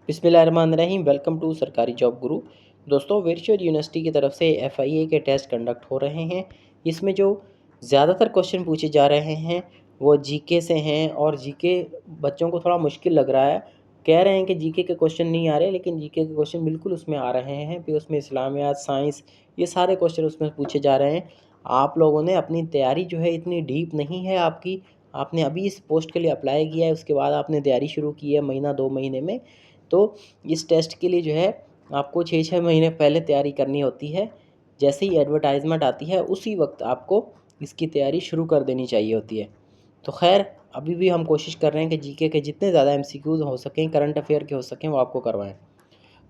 बिस्मिल्लाहिर्रहमानिर्रहीम। Welcome to सरकारी job गुरु। दोस्तों, वर्चुअल यूनिवर्सिटी की तरफ से FIA के टेस्ट कंडक्ट हो रहे हैं। इसमें जो ज़्यादातर क्वेश्चन पूछे जा रहे हैं वो जीके से हैं और जीके बच्चों को थोड़ा मुश्किल लग रहा है। कह रहे हैं कि जीके के क्वेश्चन नहीं आ रहे, लेकिन जीके के क्वेश्चन बिल्कुल उसमें आ रहे हैं। फिर उसमें इस्लामियात, साइंस, ये सारे क्वेश्चन उसमें पूछे जा रहे हैं। आप लोगों ने अपनी तैयारी जो है इतनी डीप नहीं है आपकी। आपने अभी इस पोस्ट के लिए अप्लाई किया है, उसके बाद आपने तैयारी शुरू की है महीना 2 महीने में। तो इस टेस्ट के लिए जो है आपको 6-6 महीने पहले तैयारी करनी होती है। जैसे ही एडवर्टाइजमेंट आती है उसी वक्त आपको इसकी तैयारी शुरू कर देनी चाहिए होती है। तो खैर, अभी भी हम कोशिश कर रहे हैं कि जीके के जितने ज़्यादा MCQs हो सकें, करंट अफेयर के हो सकें, वो आपको करवाएं।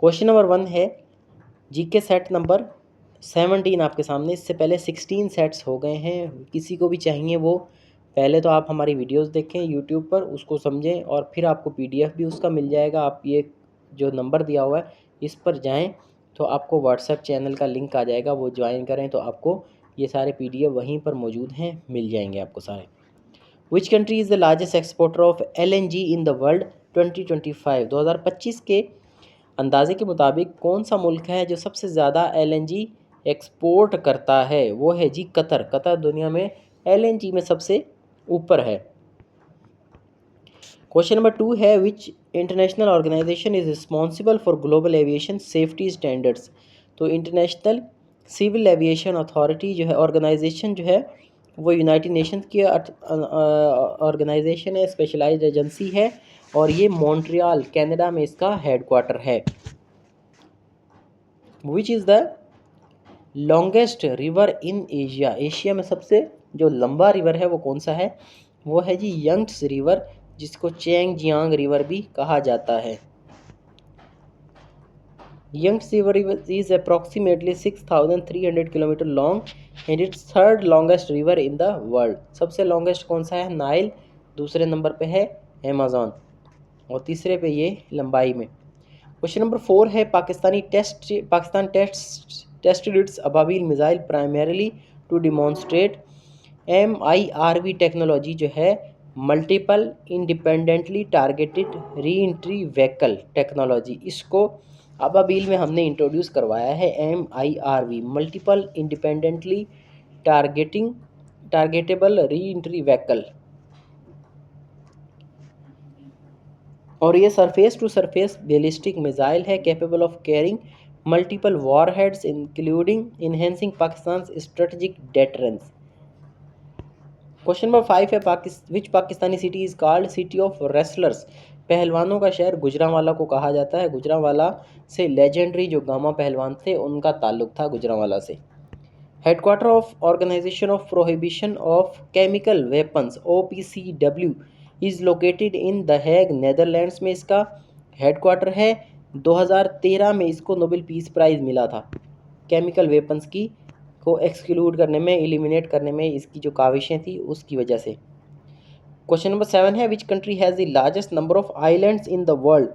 क्वेश्चन नंबर 1 है जीके सेट नंबर 17 आपके सामने। इससे पहले 16 सेट्स हो गए हैं। किसी को भी चाहिए वो पहले तो आप हमारी वीडियोस देखें यूट्यूब पर, उसको समझें और फिर आपको PDF भी उसका मिल जाएगा। आप ये जो नंबर दिया हुआ है इस पर जाएं तो आपको WhatsApp चैनल का लिंक आ जाएगा, वो ज्वाइन करें तो आपको ये सारे PDF वहीं पर मौजूद हैं, मिल जाएंगे आपको सारे। विच country is the largest exporter of LNG in the world 2025? 2025 के अंदाजे के मुताबिक कौन सा मुल्क है जो सबसे ज़्यादा LNG एक्सपोर्ट करता है? वो है जी कतर। कतर दुनिया में LNG में सबसे ऊपर है। क्वेश्चन नंबर 2 है which international organisation is responsible for global aviation safety standards? तो इंटरनेशनल सिविल एविएशन अथॉरिटी जो है, ऑर्गेनाइजेशन जो है, वो यूनाइटेड नेशंस की ऑर्गेनाइजेशन है, स्पेशलाइज्ड एजेंसी है और ये मॉन्ट्रियल कनाडा में इसका हेडक्वार्टर है। Which is the longest river in Asia? Asia में सबसे जो लंबा रिवर है वो कौन सा है? वो है जी यंग्स रिवर, जिसको चेंग जियांग रिवर भी कहा जाता है। Yangtze river is approximately 6,300 kilometre long and it's third longest river in the world. सबसे लॉन्गेस्ट कौन सा है? नाइल। दूसरे नंबर पे है अमेज़न और तीसरे पे ये लंबाई में। क्वेश्चन नंबर 4 है Pakistan tested it's Ababeel missile primarily to demonstrate MIRV technology जो है, multiple independently targeted re entry vehicle technology. इसको अबाबिल में हमने इंट्रोड्यूस करवाया है। MIRV multiple independently targetable re entry vehicle. और ये surface to surface ballistic missile है, capable of carrying multiple warheads including enhancing Pakistan strategic deterrence. Question number 5 है which Pakistani city is called city of wrestlers? पहलवानों का शहर गुजरांवाला को कहा जाता है। गुजरांवाला से लेजेंडरी जो गामा पहलवान थे उनका ताल्लुक था गुजरांवाला से। Headquarter of organisation of prohibition of chemical weapons OPCW is located in the Hague, Netherlands में इसका हेडक्वार्टर है। 2013 में इसको नोबेल पीस प्राइज़ मिला था केमिकल वेपन्स की को एक्सक्लूड करने में, एलिमिनेट करने में इसकी जो काविशें थी उसकी वजह से। क्वेश्चन नंबर 7 है which country has the largest number of islands in the world?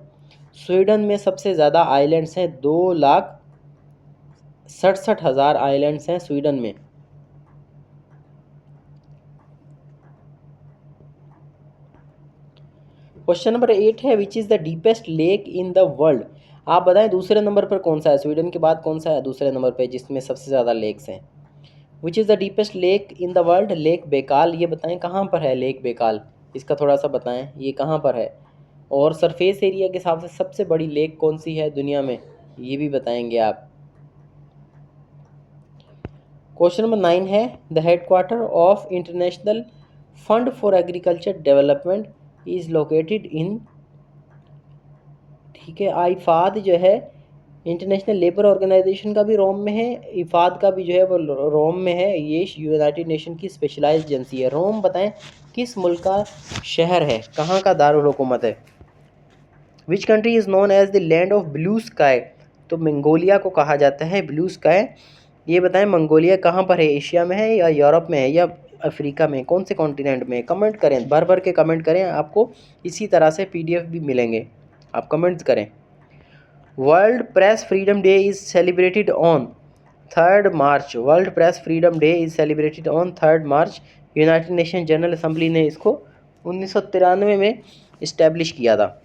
Sweden में सबसे ज़्यादा आइलैंड्स हैं, 2,67,000 आइलैंड्स हैं स्वीडन में। क्वेश्चन नंबर 8 है which is the deepest lake in the world? आप बताएं दूसरे नंबर पर कौन सा है, स्वीडन के बाद कौन सा है दूसरे नंबर पर जिसमें सबसे ज़्यादा लेक्स हैं? विच is the deepest lake in the world? Lake Baikal. ये बताएं कहाँ पर है लेक बेकाल, इसका थोड़ा सा बताएं ये कहाँ पर है। और सरफेस एरिया के हिसाब से सबसे बड़ी लेक कौन सी है दुनिया में, ये भी बताएंगे आप। क्वेश्चन नंबर 9 है the headquarter of international fund for agriculture development is located इन, ठीक है, IFAD जो है इंटरनेशनल लेबर ऑर्गेनाइजेशन का भी रोम में है, IFAD का भी जो है वो रोम में है। ये यूनाइटेड नेशन की स्पेशलाइज्ड एजेंसी है। रोम बताएं किस मुल्क का शहर है, कहाँ का दारुल हुकूमत है? Which country is known as the land of blue sky? तो मंगोलिया को कहा जाता है ब्लू स्काई। ये बताएं मंगोलिया कहाँ पर है, एशिया में है या यूरोप में है या अफ्रीका में, कौन से कॉन्टिनेंट में? कमेंट करें, भर भर के कमेंट करें, आपको इसी तरह से PDF भी मिलेंगे, आप कमेंट्स करें। World press freedom day is celebrated on 3 March. World press freedom day is celebrated on 3 March. United nation general assembly ने इसको 1993 में इस्टेब्लिश किया था।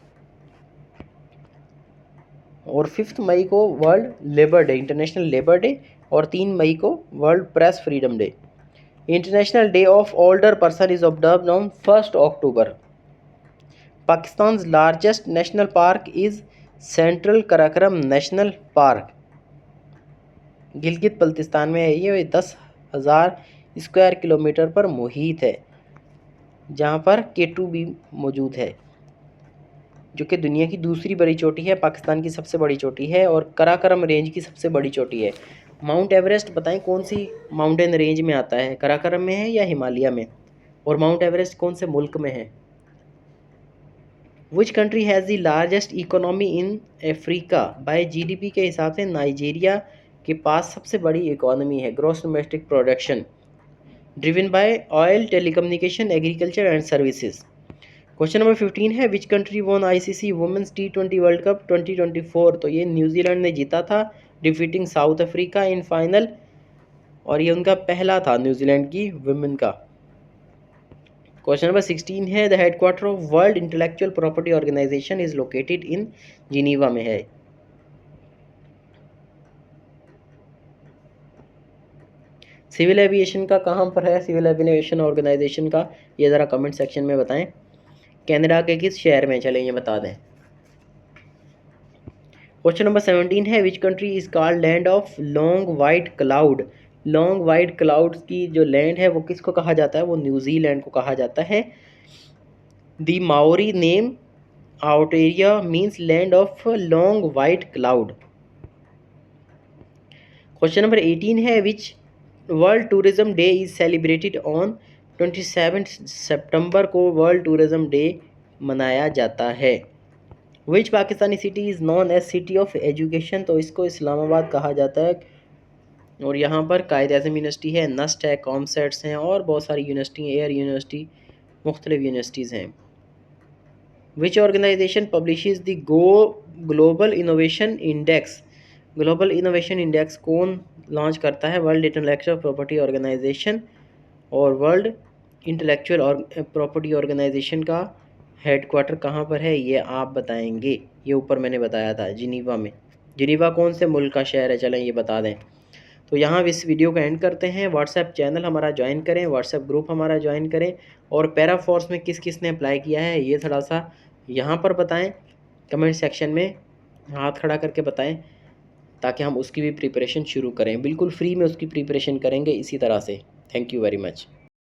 और 5 मई को world labour day, international labour day, और 3 मई को world press freedom day. International day of older person is observed on 1 October. Pakistan largest national park is central Karakoram national park, Gilgit Baltistan में है। ये 10,000 स्क्वायर किलोमीटर पर मुहित है, जहाँ पर K2 भी मौजूद है, जो कि दुनिया की दूसरी बड़ी चोटी है, पाकिस्तान की सबसे बड़ी चोटी है और कराकरम रेंज की सबसे बड़ी चोटी है। माउंट एवरेस्ट बताएं कौन सी माउंटेन रेंज में आता है, कराकरम में है या हिमालय में? और माउंट एवरेस्ट कौन से मुल्क में है? Which country has the largest economy in Africa? By GDP के हिसाब से नाइजीरिया के पास सबसे बड़ी इकोनॉमी है, gross domestic production, driven by oil, telecommunication, agriculture and services. Question number 15 है which country won ICC women's T20 world cup 2024? तो ये न्यूजीलैंड ने जीता था, defeating South Africa in final, और ये उनका पहला था न्यूजीलैंड की वुमेन का। क्वेश्चन नंबर 16 है the headquarter of world intellectual property organisation is located in Geneva में है। सिविल एविएशन का कहाँ पर है, सिविल एविएशन ऑर्गेनाइजेशन का, ये ज़रा कमेंट सेक्शन में बताएं। कनाडा के किस शहर में, चलें ये बता दें। क्वेश्चन नंबर 17 है which country is called land of long white cloud? Long white cloud की जो लैंड है वो किसको कहा जाता है? वो न्यूजीलैंड को कहा जाता है। The Maori name Aotearoa means land of long white cloud. Question number 18 है which world tourism day is celebrated on 27 सितंबर को वर्ल्ड टूरिज्म डे मनाया जाता है। Which Pakistani city is known as city of education? तो इसको इस्लामाबाद कहा जाता है, और यहाँ पर कायद आज़म यूनिवर्सिटी है, नस्ट है, कॉमसेट्स हैं और बहुत सारी यूनिवर्सिटी, एयर यूनिवर्सिटी, मुख्तलिफ यूनिवर्सिटीज़ हैं। विच organisation publishes the global innovation index? Global innovation index कौन लॉन्च करता है? वर्ल्ड इंटेलेक्चुअल प्रॉपर्टी ऑर्गेनाइजेशन, और वर्ल्ड इंटेलेक्चुअल प्रॉपर्टी ऑर्गेनाइजेशन का हेडक्वार्टर कहाँ पर है ये आप बताएंगे। ये ऊपर मैंने बताया था, जिनीवा में। जिनीवा कौन से मुल्क का शहर है, चलें ये बता दें। तो यहाँ इस वीडियो को एंड करते हैं। व्हाट्सएप चैनल हमारा ज्वाइन करें, व्हाट्सएप ग्रुप हमारा ज्वाइन करें, और पैरा फोर्स में किस किस ने अप्लाई किया है ये थोड़ा सा यहाँ पर बताएं, कमेंट सेक्शन में हाथ खड़ा करके बताएं, ताकि हम उसकी भी प्रिपरेशन शुरू करें। बिल्कुल फ्री में उसकी प्रिपरेशन करेंगे इसी तरह से। Thank you very much.